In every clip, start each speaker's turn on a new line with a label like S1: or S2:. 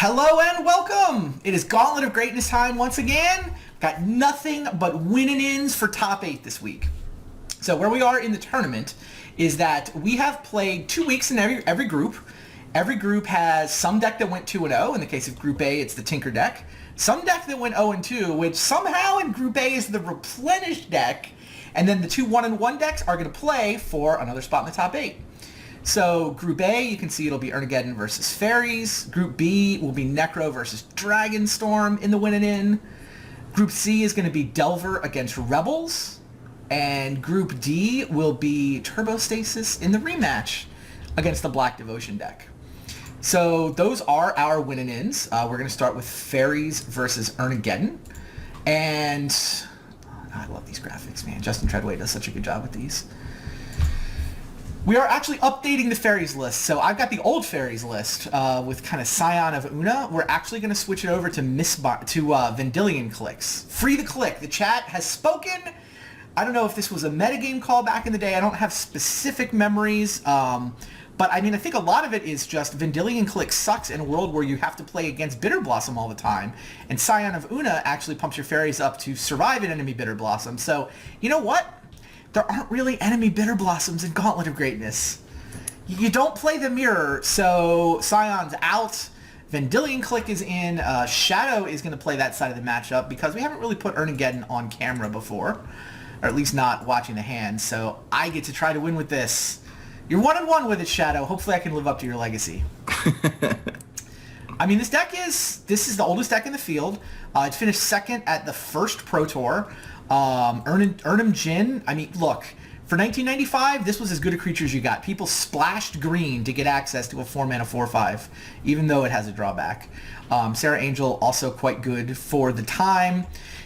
S1: Hello and welcome! It is Gauntlet of Greatness time once again. Got nothing but win-and-ins for top 8 this week. So where we are in the tournament is that we have played 2 weeks in every group. Every group has some deck that went 2-0. In the case of Group A, it's the Tinker deck. Some deck that went 0-2, which somehow in Group A is the Replenish deck. And then the two 1-1 decks are going to play for another spot in the top 8. So Group A, you can see it'll be ErhnaGeddon versus Faeries. Group B will be Necro versus Dragonstorm in the win-and-in. Group C is going to be Delver against Rebels. And Group D will be Turbostasis in the rematch against the Black Devotion deck. So those are our win-and-ins. We're going to start with Faeries versus ErhnaGeddon. And I love these graphics, man. Justin Treadway does such a good job with these. We are actually updating the Faeries list. So I've got the old Faeries list with kind of Scion of Una. We're actually going to switch it over to Vendilion clicks. Free the click. The chat has spoken. I don't know if this was a metagame call back in the day. I don't have specific memories. But I mean, I think a lot of it is just Vendilion click sucks in a world where you have to play against Bitter Blossom all the time. And Scion of Una actually pumps your Faeries up to survive an enemy Bitter Blossom. So, you know what? There aren't really enemy Bitter Blossoms in Gauntlet of Greatness. You don't play the mirror, so Scion's out. Vendilion Click is in. Shadow is going to play that side of the matchup because we haven't really put ErhnaGeddon on camera before, or at least not watching the hand, so I get to try to win with this. You're 1-1 with it, Shadow. Hopefully I can live up to your legacy. I mean, this is the oldest deck in the field. It finished second at the first Pro Tour. ErhnaGeddon, I mean, look, for 1995, this was as good a creature as you got. People splashed green to get access to a 4-mana 4/5, even though it has a drawback. Sarah Angel, also quite good for the time.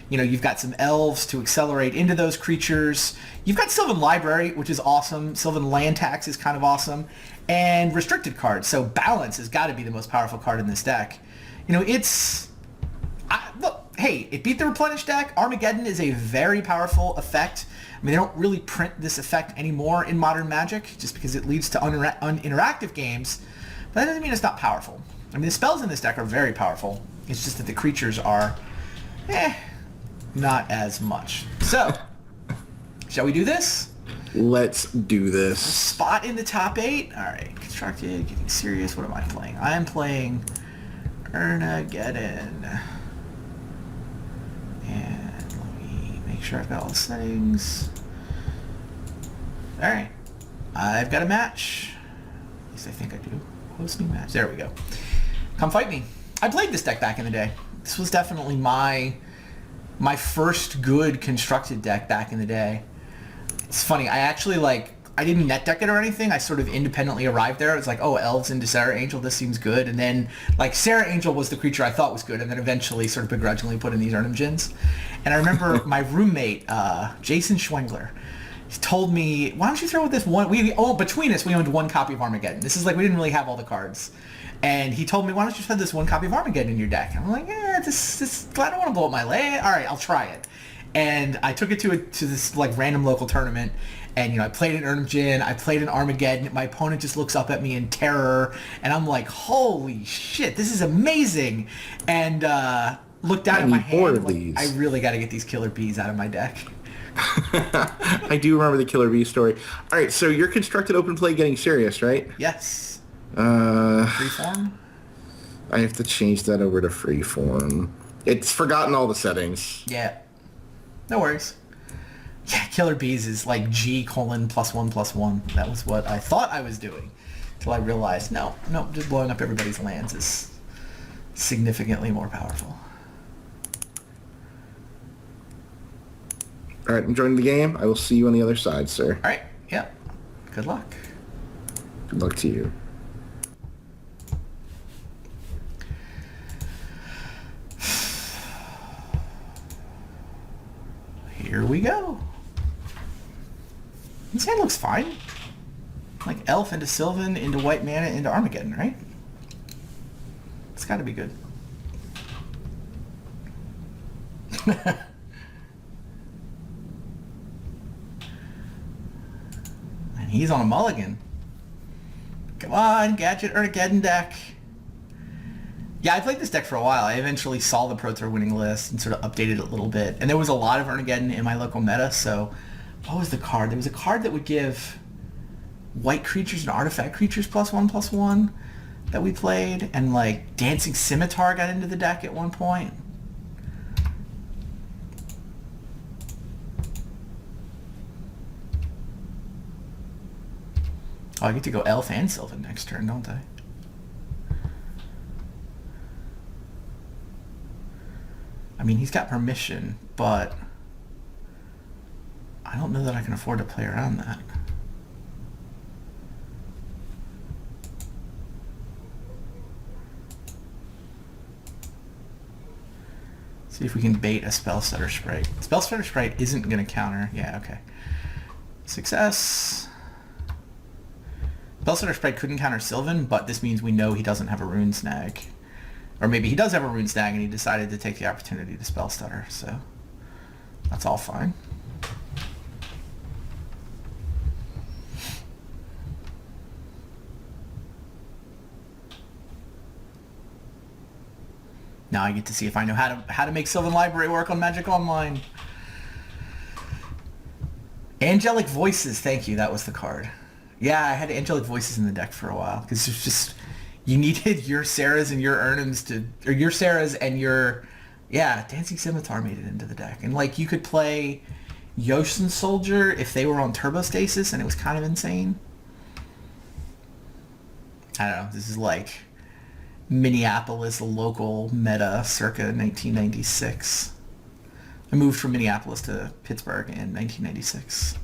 S1: You know, you've got some elves to accelerate into those creatures. You've got Sylvan Library, which is awesome. Sylvan Land Tax is kind of awesome. And restricted cards. So Balance has got to be the most powerful card in this deck. You know, look, hey, it beat the Replenish deck. Armageddon is a very powerful effect. I mean, they don't really print this effect anymore in Modern Magic, just because it leads to uninteractive games. But that doesn't mean it's not powerful. I mean, the spells in this deck are very powerful. It's just that the creatures are, not as much. So, shall we do this?
S2: Let's do this.
S1: Spot in the top 8. All right, constructed, getting serious. What am I playing? I am playing ErhnaGeddon. And let me make sure I've got all the settings. All right, I've got a match. At least I think I do. Hosting match. There we go. Come fight me. I played this deck back in the day. This was definitely my first good constructed deck back in the day. It's funny. I actually I didn't net deck it or anything. I sort of independently arrived there. It was like, oh, elves into Sarah Angel, this seems good. And then, Sarah Angel was the creature I thought was good, and then eventually sort of begrudgingly put in these ErhnaGeddons. And I remember my roommate, Jason Schwengler, he told me, why don't you throw with this one? Between us, we owned one copy of Armageddon. This is we didn't really have all the cards. And he told me, why don't you put this one copy of Armageddon in your deck? And I'm like, I don't want to blow up my leg. All right, I'll try it. And I took it to this random local tournament, and I played an ErhnaGeddon, I played an Armageddon. My opponent just looks up at me in terror, and I'm like, holy shit, this is amazing. And looked down at my hand, I really got to get these killer bees out of my deck.
S2: I do remember the killer bee story. All right, so your constructed open play getting serious, right?
S1: Yes.
S2: Freeform? I have to change that over to freeform. It's forgotten all the settings.
S1: Yeah. No worries. Yeah, Killer Bees is G:+1/+1. That was what I thought I was doing. Until I realized, no, just blowing up everybody's lands is significantly more powerful.
S2: Alright, I'm joining the game. I will see you on the other side, sir.
S1: Alright, yeah. Good luck.
S2: Good luck to you.
S1: Here we go. This hand looks fine. Elf into Sylvan, into white mana, into Armageddon, right? It's got to be good. And he's on a mulligan. Come on, Gadget ErhnaGeddon deck. Yeah, I played this deck for a while. I eventually saw the Pro Tour winning list and sort of updated it a little bit. And there was a lot of ErhnaGeddon in my local meta, so what was the card? There was a card that would give white creatures and artifact creatures +1/+1 that we played, and like Dancing Scimitar got into the deck at one point. Oh, I get to go Elf and Sylvan next turn, don't I? I mean, he's got permission, but I don't know that I can afford to play around that. See if we can bait a Spellstutter Sprite. Spellstutter Sprite isn't going to counter. Yeah, okay. Success. Spellstutter Sprite couldn't counter Sylvan, but this means we know he doesn't have a Rune Snag. Or maybe he does have a Rune Snag and he decided to take the opportunity to Spellstutter, so that's all fine. Now I get to see if I know how to make Sylvan Library work on Magic Online. Angelic Voices, thank you, that was the card. Yeah, I had Angelic Voices in the deck for a while, because it's just... You needed your Sarahs and your Urnums to... Or your Sarahs and your... Yeah, Dancing Scimitar made it into the deck. And, like, you could play Yoshin Soldier if they were on Turbostasis, and it was kind of insane. I don't know, this is like Minneapolis local meta circa 1996. I moved from Minneapolis to Pittsburgh in 1996.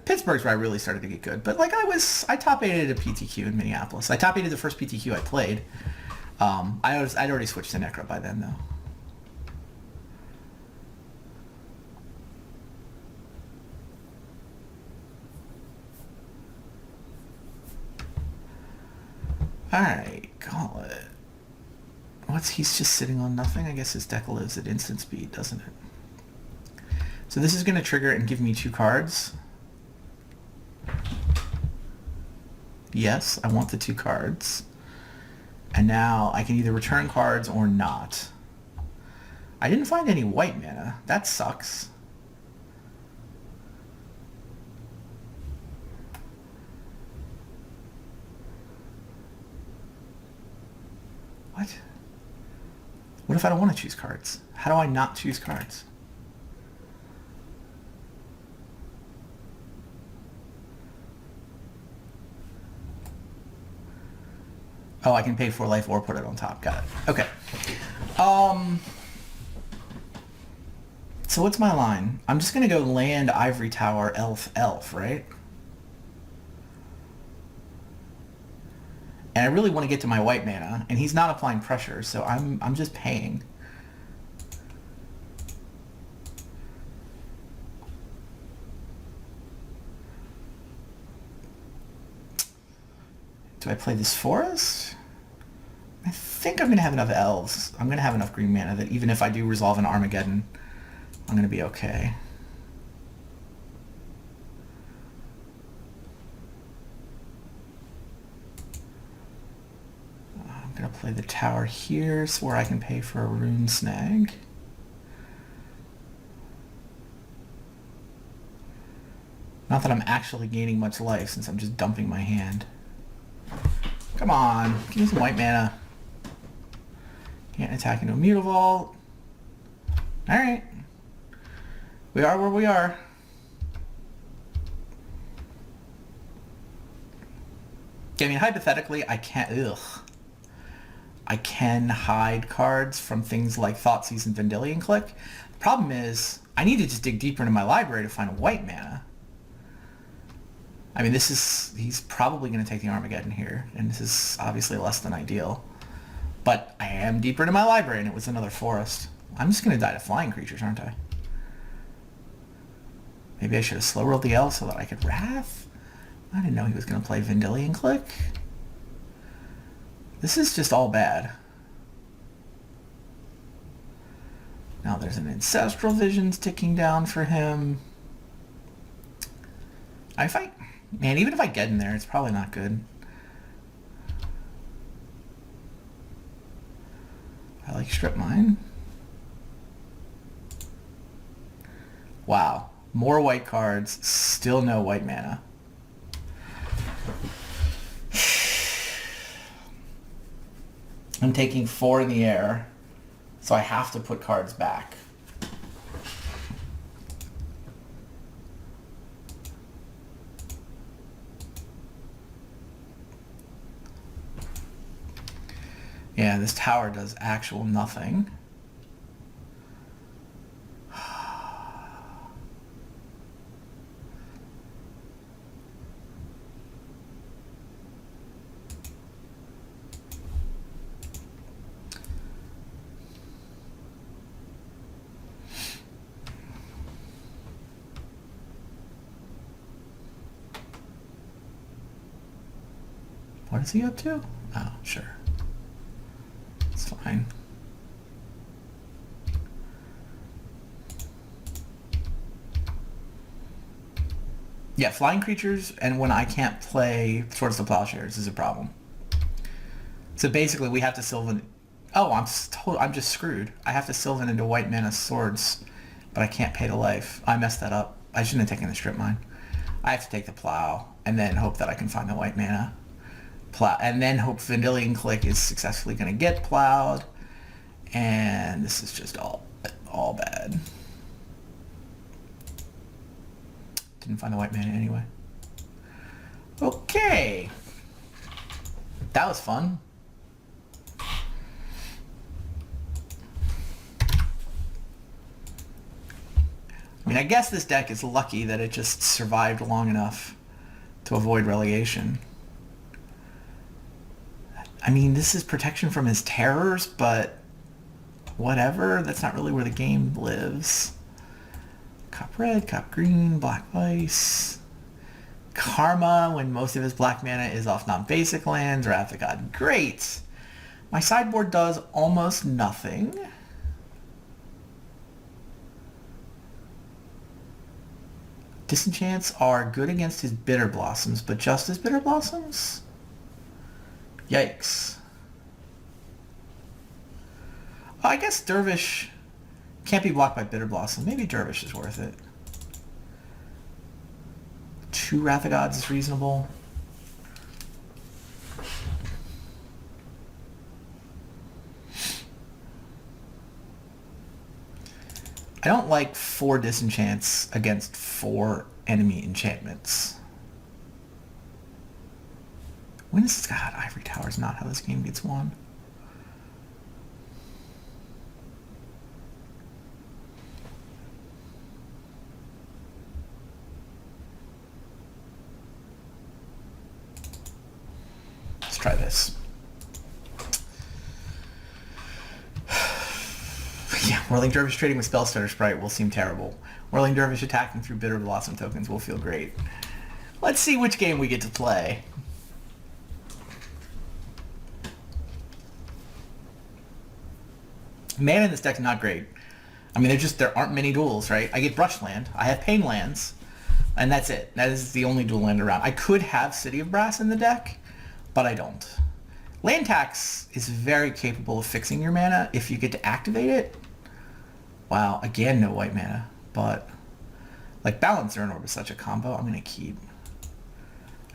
S1: Pittsburgh's where I really started to get good. But like I top 8'd a PTQ in Minneapolis. I top 8'd the first PTQ I played. I'd already switched to Necro by then though. Alright, Gauntlet. He's just sitting on nothing? I guess his deck lives at instant speed, doesn't it? So this is going to trigger and give me 2 cards. Yes, I want the 2 cards. And now I can either return cards or not. I didn't find any white mana. That sucks. What? What if I don't want to choose cards? How do I not choose cards? Oh, I can pay 4 life or put it on top. Got it. Okay. So what's my line? I'm just going to go land, Ivory Tower, elf, elf, right? And I really want to get to my white mana, and he's not applying pressure, so I'm just paying. Do I play this forest? I think I'm going to have enough elves. I'm going to have enough green mana that even if I do resolve an ErhnaGeddon, I'm going to be okay. I'm going to play the tower here so where I can pay for a Rune Snag. Not that I'm actually gaining much life since I'm just dumping my hand. Come on, give me some white mana. Can't attack into a Mutavault. Alright. We are where we are. I mean, hypothetically, I can't... I can hide cards from things like Thoughtseize and Vendilion Click. The problem is, I need to just dig deeper into my library to find a white mana. I mean, he's probably going to take the ErhnaGeddon here, and this is obviously less than ideal. But I am deeper into my library, and it was another forest. I'm just going to die to flying creatures, aren't I? Maybe I should have slow rolled the elf so that I could Wrath? I didn't know he was going to play Vendilion Click. This is just all bad. Now there's an Ancestral Visions ticking down for him. Man, even if I get in there, it's probably not good. like Strip Mine. Wow. More white cards, still no white mana. I'm taking 4 in the air, so I have to put cards back. Yeah, this tower does actual nothing. What is he up to? Oh, sure. It's fine. Yeah, flying creatures and when I can't play Swords to Plowshares is a problem. So basically we have to Sylvan... Oh, I'm just screwed. I have to Sylvan into white mana swords, but I can't pay to life. I messed that up. I shouldn't have taken the Strip Mine. I have to take the Plow and then hope that I can find the white mana. Plow, and then hope Vendilion Click is successfully going to get plowed. And this is just all bad. Didn't find the white mana anyway. Okay. That was fun. I mean, I guess this deck is lucky that it just survived long enough to avoid relegation. I mean, this is protection from his terrors, but whatever. That's not really where the game lives. Cop red, cop green, black ice. Karma, when most of his black mana is off non-basic lands. Wrath of God, great. My sideboard does almost nothing. Disenchants are good against his Bitter Blossoms, but just his Bitter Blossoms? Yikes. Oh, I guess Dervish can't be blocked by Bitter Blossom. Maybe Dervish is worth it. 2 Wrath of Gods is reasonable. I don't like 4 disenchants against 4 enemy enchantments. When is... God, Ivory Tower is not how this game gets won. Let's try this. Yeah, Whirling Dervish trading with Spellstutter Sprite will seem terrible. Whirling Dervish attacking through Bitter Blossom tokens will feel great. Let's see which game we get to play. Mana in this deck is not great. I mean, there aren't many duels, right? I get Brushland, I have Pain Lands, and that's it. That is the only dual land around. I could have City of Brass in the deck, but I don't. Land tax is very capable of fixing your mana if you get to activate it. Wow, again, no white mana, but like Balancer and Orb is such a combo, I'm going to keep.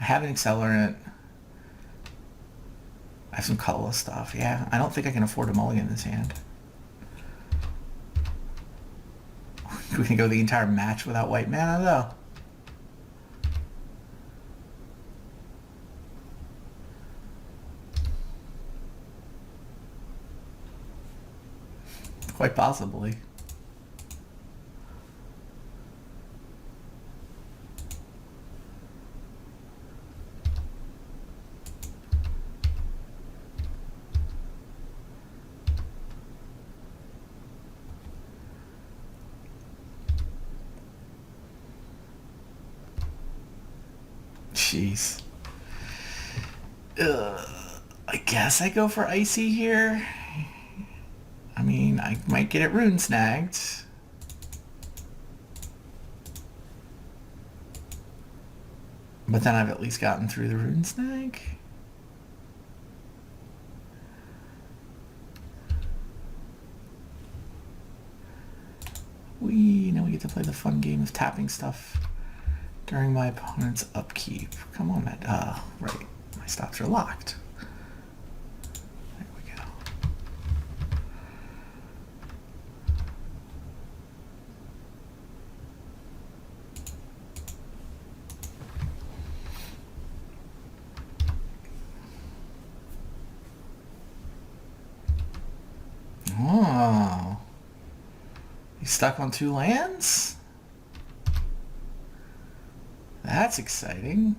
S1: I have an Accelerant. I have some colorless stuff. Yeah, I don't think I can afford a mulligan in this hand. We can go the entire match without white mana, though. Quite possibly. Jeez. I guess I go for Icy here. I mean, I might get it rune snagged. But then I've at least gotten through the rune snag. we get to play the fun game of tapping stuff during my opponent's upkeep. Come on, Matt. Right. My stops are locked. There we go. Oh. He's stuck on 2 lands? That's exciting.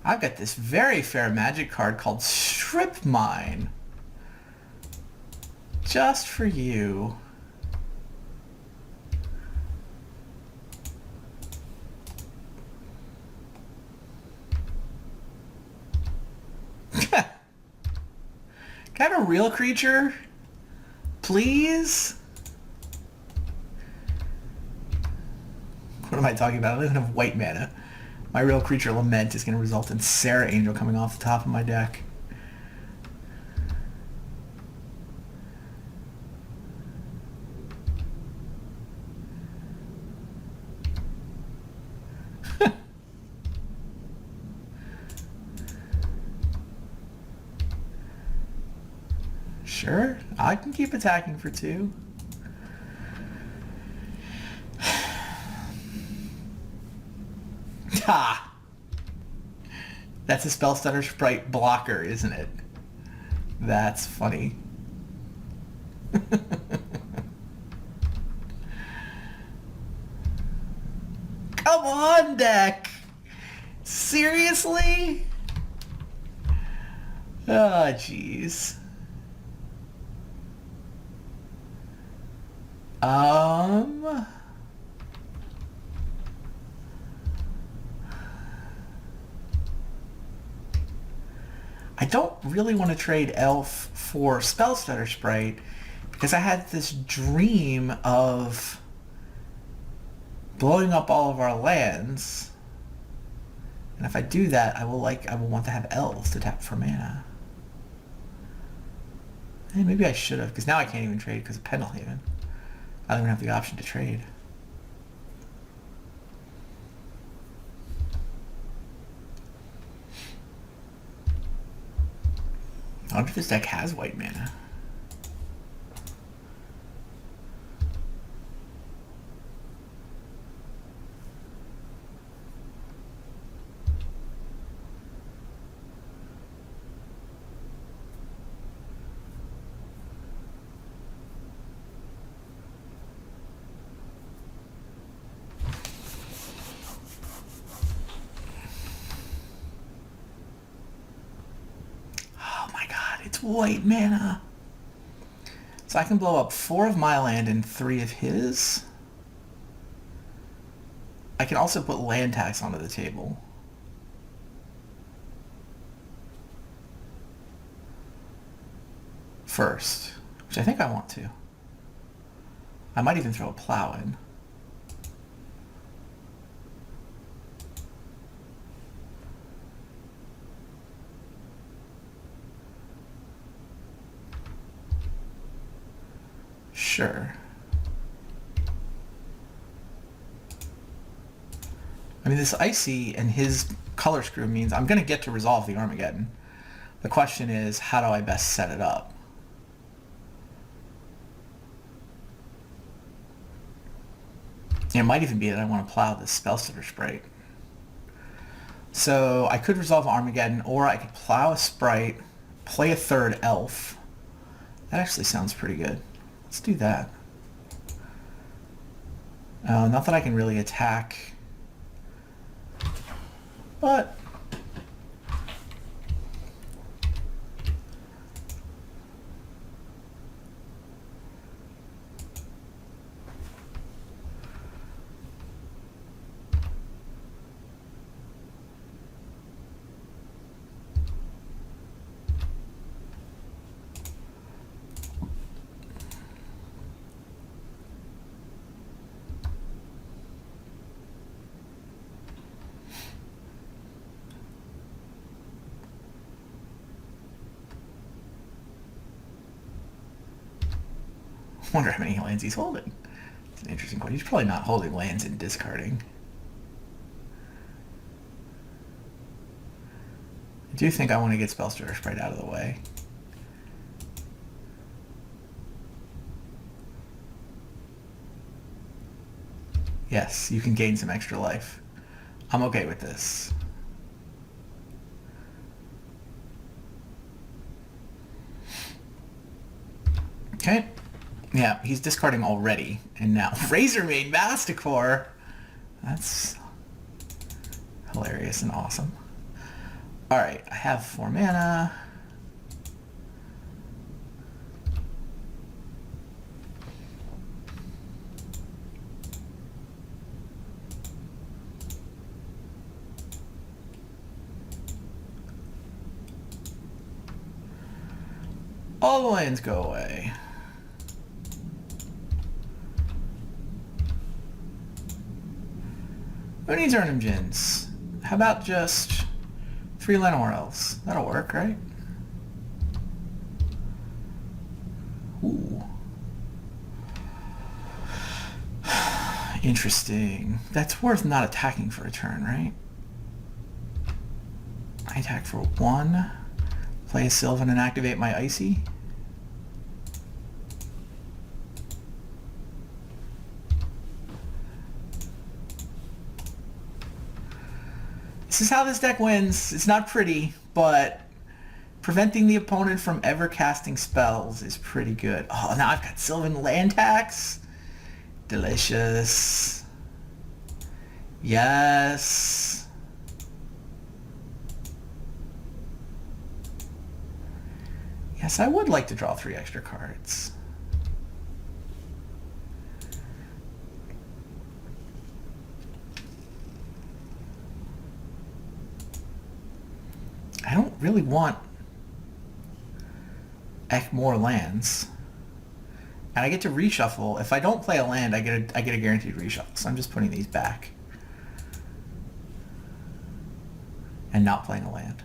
S1: I've got this very fair Magic card called Strip Mine. Just for you. Can I have a real creature? Please? What am I talking about? I don't even have white mana. My real creature Lament is going to result in Sarah Angel coming off the top of my deck. Sure, I can keep attacking for 2. Ha! That's a Spell Stutter Sprite blocker, isn't it? That's funny. Come on, deck! Seriously? Oh, jeez. I don't really want to trade Elf for Spell Stutter Sprite because I had this dream of blowing up all of our lands. And if I do that, I will want to have elves to tap for mana. Hey, maybe I should have, because now I can't even trade because of Pendelhaven. I don't even have the option to trade. I wonder if this deck has white mana. White mana. So I can blow up 4 of my land and 3 of his. I can also put land tax onto the table. First, which I think I want to. I might even throw a plow in. Sure. I mean, this Icy and his color screw means I'm going to get to resolve the ErhnaGeddon. The question is, how do I best set it up? It might even be that I want to plow this Spell Stutter Sprite. So I could resolve Armageddon, or I could plow a Sprite, play a 3rd Elf. That actually sounds pretty good. Let's do that. Not that I can really attack, but Wonder how many lands he's holding. It's an interesting question. He's probably not holding lands and discarding. I do think I want to get Spellstormer Sprite out of the way. Yes, you can gain some extra life. I'm okay with this. Okay. Yeah, he's discarding already. And now Razormane Masticore. That's hilarious and awesome. Alright, I have 4 mana. All the lands go away. Who needs ErhnaGeddons? How about just 3 Llanowar Elves? That'll work, right? Ooh. Interesting. That's worth not attacking for a turn, right? I attack for 1. Play a Sylvan and activate my Icy. This is how this deck wins. It's not pretty, but preventing the opponent from ever casting spells is pretty good. Oh, now I've got Sylvan land tax. Delicious. Yes. Yes, I would like to draw 3 extra cards. I don't really want more lands. And I get to reshuffle. If I don't play a land, I get a guaranteed reshuffle. So I'm just putting these back. And not playing a land.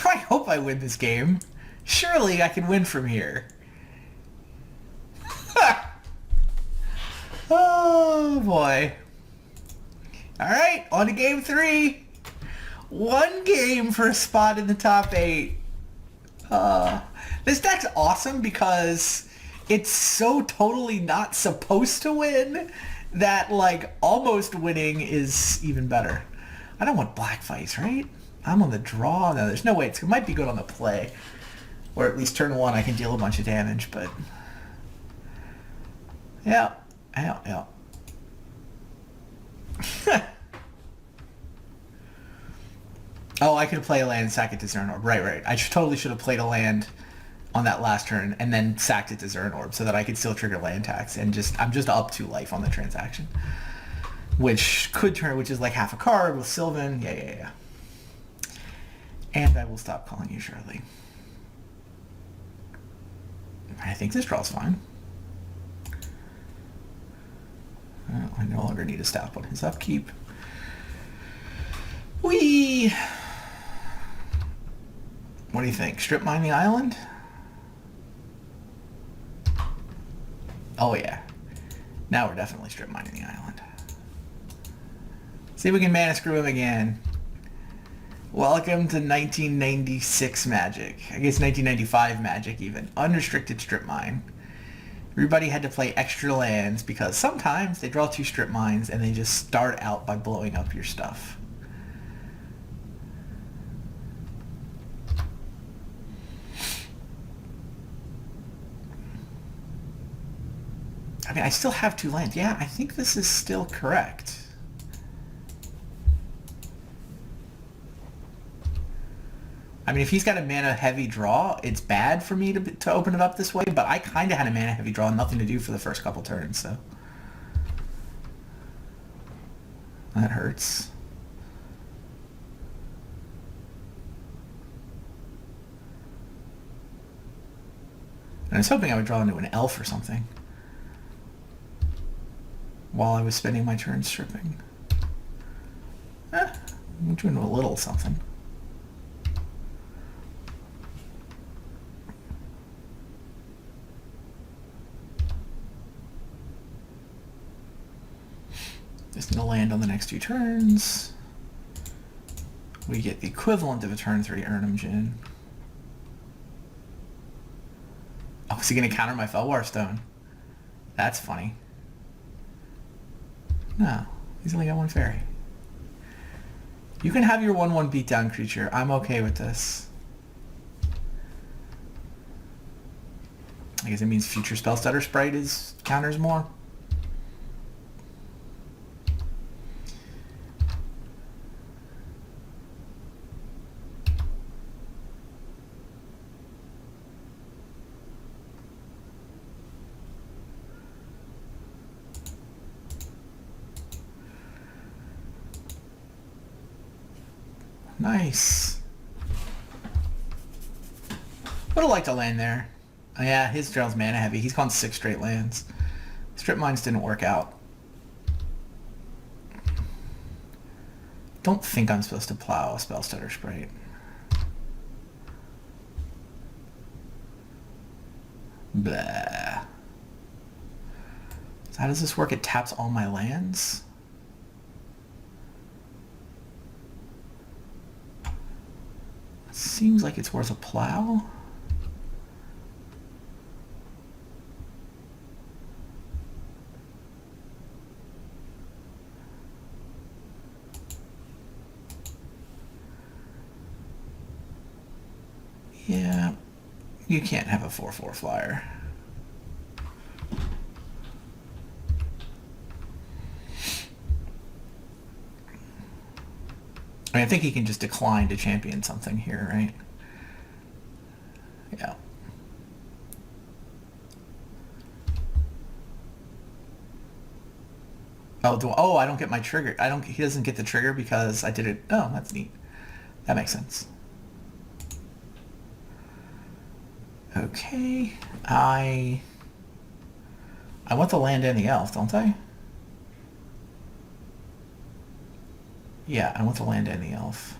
S1: I hope I win this game. Surely I can win from here. Oh boy. Alright, on to game 3. 1 game for a spot in the top 8. This deck's awesome because it's so totally not supposed to win that, like, almost winning is even better. I don't want black fights, right? I'm on the draw. No, there's no way. It might be good on the play. Or at least turn 1 I can deal a bunch of damage, but... Yeah. Oh, I could play a land and sack it to Zern Orb. Right. I totally should have played a land on that last turn and then sacked it to Zern Orb so that I could still trigger land tax and I'm just up 2 life on the transaction. Which is like half a card with Sylvan. Yeah. And I will stop calling you shortly. I think this draw's fine. I no longer need a stop on his upkeep. Whee! What do you think? Strip mine the island? Oh yeah. Now we're definitely strip mining the island. See if we can mana screw him again. Welcome to 1996 Magic. I guess 1995 Magic even. Unrestricted strip mine. Everybody had to play extra lands because sometimes they draw 2 strip mines and they just start out by blowing up your stuff. I mean, I still have 2 lands. Yeah, I think this is still correct. I mean, if he's got a mana heavy draw, it's bad for me to open it up this way, but I kind of had a mana heavy draw and nothing to do for the first couple turns, so. That hurts. And was hoping I would draw into an elf or something while I was spending my turn stripping. I'm doing a little something. Just gonna land on the next 2 turns. We get the equivalent of a turn 3 ErhnaGeddon. Oh, is he gonna counter my Felwar Stone? That's funny. No, he's only got 1 fairy. You can have your 1/1 beatdown creature. I'm okay with this. I guess it means future Spellstutter Sprite is counters more. Nice. Would have liked to land there. Oh, yeah, his draw's mana heavy. He's gone 6 straight lands. Strip mines didn't work out. Don't think I'm supposed to plow a Spellstutter Sprite. Blah. So how does this work? It taps all my lands? Seems like it's worth a plow. Yeah, you can't have a 4/4 flyer. I mean, I think he can just decline to champion something here, right? Yeah. Oh, I don't get my trigger. He doesn't get the trigger because I did it. Oh, that's neat. That makes sense. Okay. I want the land and the elf, don't I? Yeah, I want the land and the elf.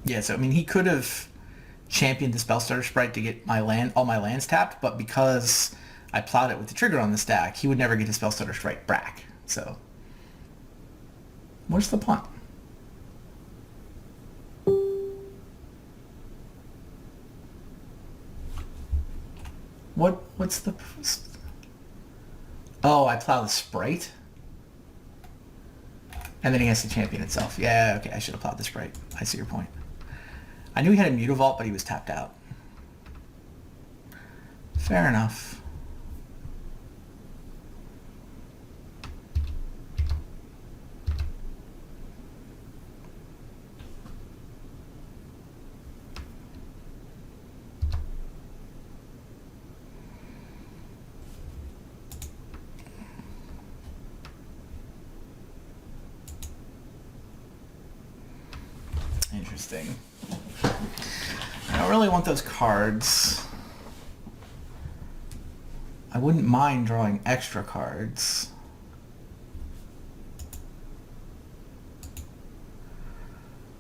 S1: Yeah, so I mean, he could have championed the Spellstutter Sprite to get all my lands tapped, but because I plowed it with the trigger on the stack, he would never get his Spellstutter Sprite back. So, what's the punt? What's the... Oh, I plow the Sprite? And then he has to champion itself. Yeah, okay, I should have plowed the Sprite. I see your point. I knew he had a Mutavault, but he was tapped out. Fair enough. Interesting. I don't really want those cards. I wouldn't mind drawing extra cards.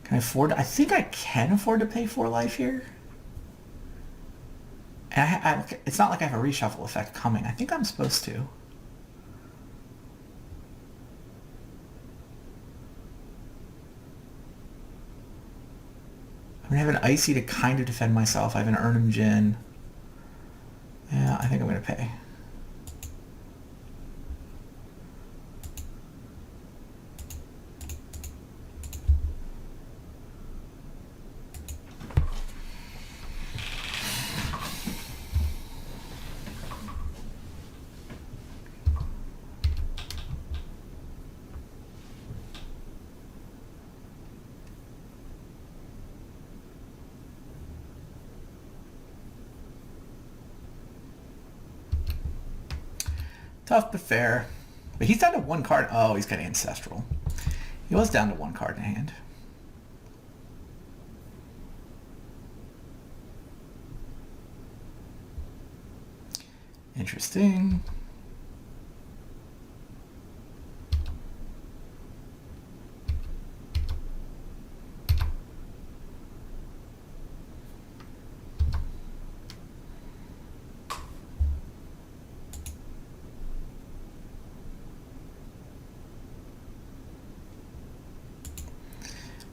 S1: Can I afford... I think I can afford to pay 4 life here. And it's not like I have a reshuffle effect coming. I think I'm supposed to. I have an Icy to kind of defend myself. I have an ErhnaGeddon. Yeah, I think I'm going to pay. Tough but fair. But he's down to one card. Oh, he's got Ancestral. He was down to one card in hand. Interesting.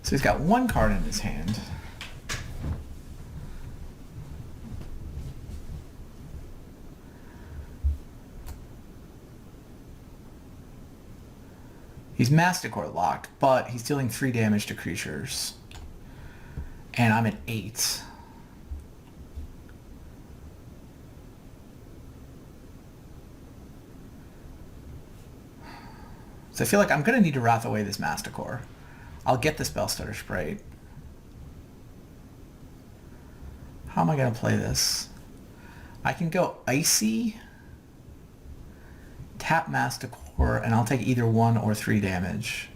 S1: So he's got one card in his hand. He's Masticore locked, but he's dealing 3 damage to creatures. And I'm at 8. So I feel like I'm going to need to wrath away this Masticore. I'll get the Spellstutter Sprite. How am I going to play this? I can go Icy, tap Masticore, and I'll take either 1 or 3 damage.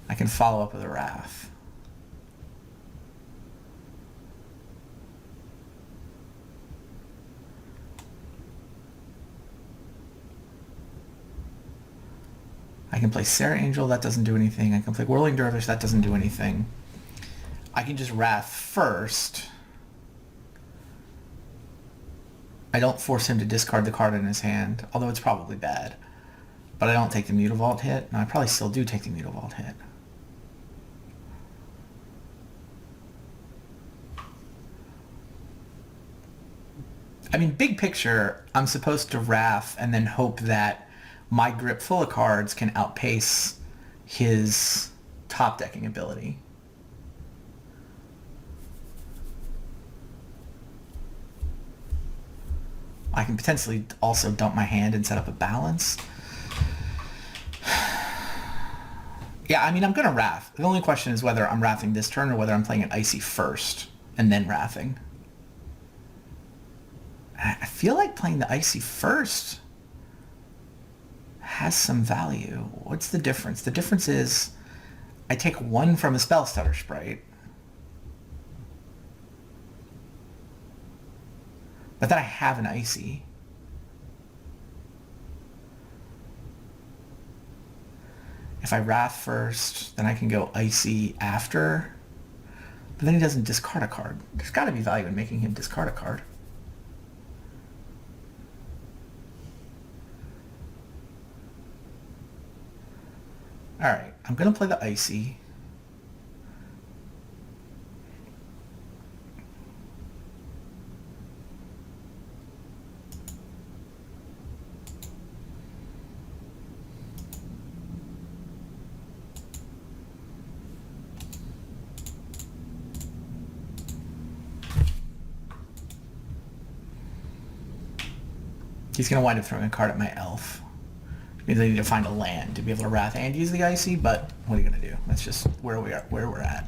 S1: I can follow up with a Wrath. I can play Sarah Angel, that doesn't do anything. I can play Whirling Dervish, that doesn't do anything. I can just Wrath first. I don't force him to discard the card in his hand, although it's probably bad. But I don't take the Mutavault hit. No, I probably still do take the Mutavault hit. I mean, big picture, I'm supposed to Wrath and then hope that my grip full of cards can outpace his top decking ability. I can potentially also dump my hand and set up a balance. Yeah, I mean, I'm going to Wrath. The only question is whether I'm Wrathing this turn or whether I'm playing an Icy first and then Wrathing. I feel like playing the Icy first has some value. What's the difference? The difference is I take 1 from a Spellstutter Sprite, but then I have an Icy. If I Wrath first, then I can go Icy after, but then he doesn't discard a card. There's got to be value in making him discard a card. Alright, I'm going to play the Icy. He's going to wind up throwing a card at my elf. Means I need to find a land to be able to Wrath and use the Icy, but what are you going to do? That's just where we are, where we're at.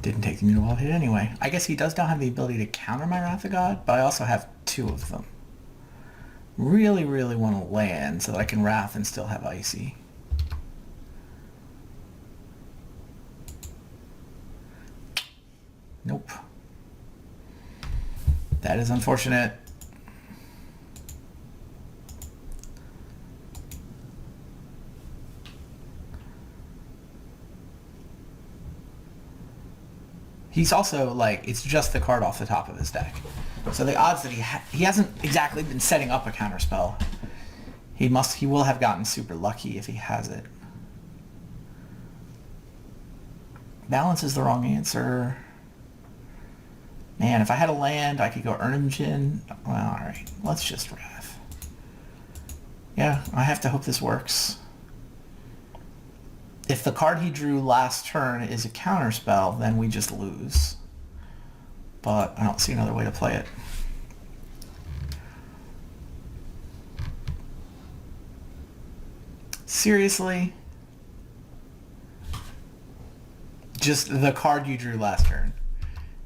S1: Didn't take the Mutavault hit anyway. I guess he does now have the ability to counter my Wrath of God, but I also have 2 of them. Really, really want to land so that I can Wrath and still have Icy. Nope. That is unfortunate. He's also, like, it's just the card off the top of his deck. So the odds that he hasn't exactly been setting up a counterspell. He will have gotten super lucky if he has it. Balance is the wrong answer. Man, if I had a land, I could go ErhnaGeddon. Well, alright. Let's just Wrath. Yeah, I have to hope this works. If the card he drew last turn is a counterspell, then we just lose. But I don't see another way to play it. Seriously? Just the card you drew last turn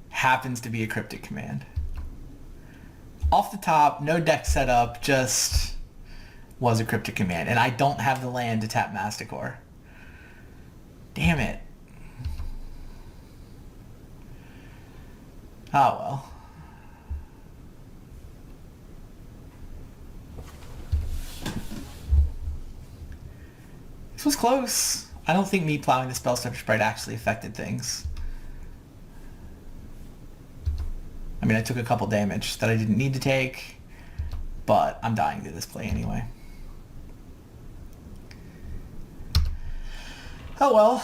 S1: happens to be a Cryptic Command. Off the top, no deck setup, just was a Cryptic Command. And I don't have the land to tap Masticore. Damn it. Oh well. This was close. I don't think me plowing the Spellstutter Sprite actually affected things. I mean, I took a couple damage that I didn't need to take, but I'm dying to this play anyway. Oh well.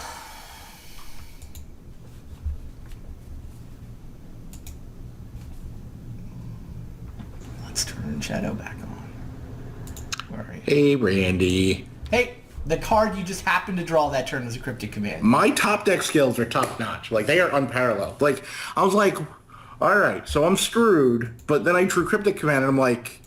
S1: Let's turn Shadow back on. Where are you?
S2: Hey, Randy.
S1: Hey, the card you just happened to draw that turn was a Cryptic Command.
S2: My top deck skills are top notch. Like, they are unparalleled. Like, I was like, all right, so I'm screwed. But then I drew Cryptic Command, and I'm like,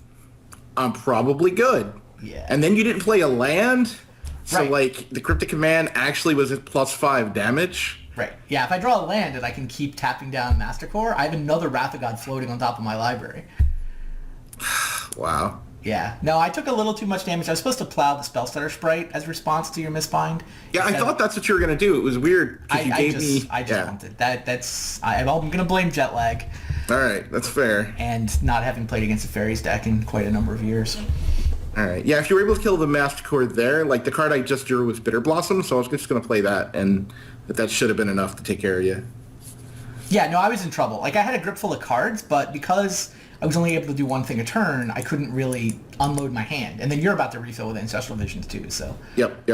S2: I'm probably good.
S1: Yeah.
S2: And then you didn't play a land? So,
S1: Right.
S2: like, the Cryptic Command actually was at +5 damage?
S1: Right. Yeah, if I draw a land and I can keep tapping down Mastercore, I have another Wrath of God floating on top of my library.
S2: Wow.
S1: Yeah. No, I took a little too much damage. I was supposed to plow the Spellstutter Sprite as response to your Misbind.
S2: Yeah, I thought that's what you were going to do. It was weird because you gave me...
S1: I just wanted that. I'm going to blame jet lag
S2: All right, that's fair.
S1: and not having played against a Faeries deck in quite a number of years.
S2: All right. Yeah, if you were able to kill the Mastercore there, like the card I just drew was Bitter Blossom, so I was just going to play that, and that should have been enough to take care of you.
S1: Yeah, no, I was in trouble. Like, I had a grip full of cards, but because I was only able to do one thing a turn, I couldn't really unload my hand. And then you're about to refill with Ancestral Visions too, so...
S2: Yep.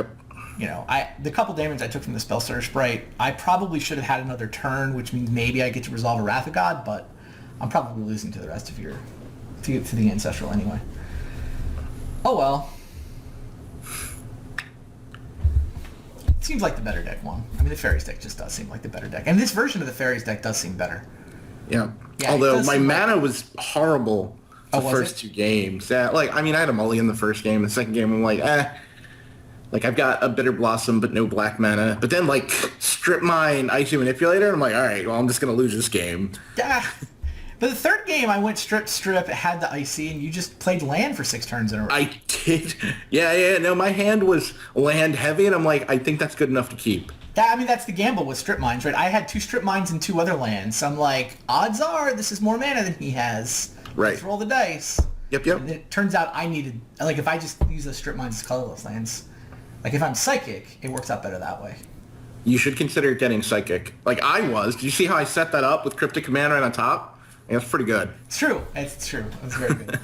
S1: You know, the couple damage I took from the Spellstutter Sprite, I probably should have had another turn, which means maybe I get to resolve a Wrath of God, but I'm probably losing to the rest of your... to the Ancestral anyway. Oh well. Seems like the better deck won. I mean, the Faeries deck just does seem like the better deck. And this version of the Faeries deck does seem better.
S2: Yeah.
S1: Yeah,
S2: although my
S1: seem
S2: mana was horrible the
S1: was
S2: first
S1: it?
S2: two games. Yeah, like, I mean, I had a mulligan the first game. The second game, I'm like, Like, I've got a Bitter Blossom, but no black mana. But then, like, Strip Mine, Icy Manipulator, and I'm like, all right, well, I'm just going to lose this game.
S1: Yeah. But the third game, I went strip, had the Icy, and you just played land for 6 turns in a row.
S2: I did. Yeah, no, my hand was land heavy, and I'm like, I think that's good enough to keep.
S1: Yeah, I mean, that's the gamble with Strip Mines, right? I had 2 Strip Mines and 2 other lands. So I'm like, odds are this is more mana than he has.
S2: Right.
S1: Let's roll the dice.
S2: Yep.
S1: And it turns out I needed, like, if I just use those Strip Mines as colorless lands, like, if I'm Psychic, it works out better that way.
S2: You should consider getting Psychic. Like I was. Did you see how I set that up with Cryptic Command right on top? Yeah, that's pretty good.
S1: It's true. It's true. It's very good.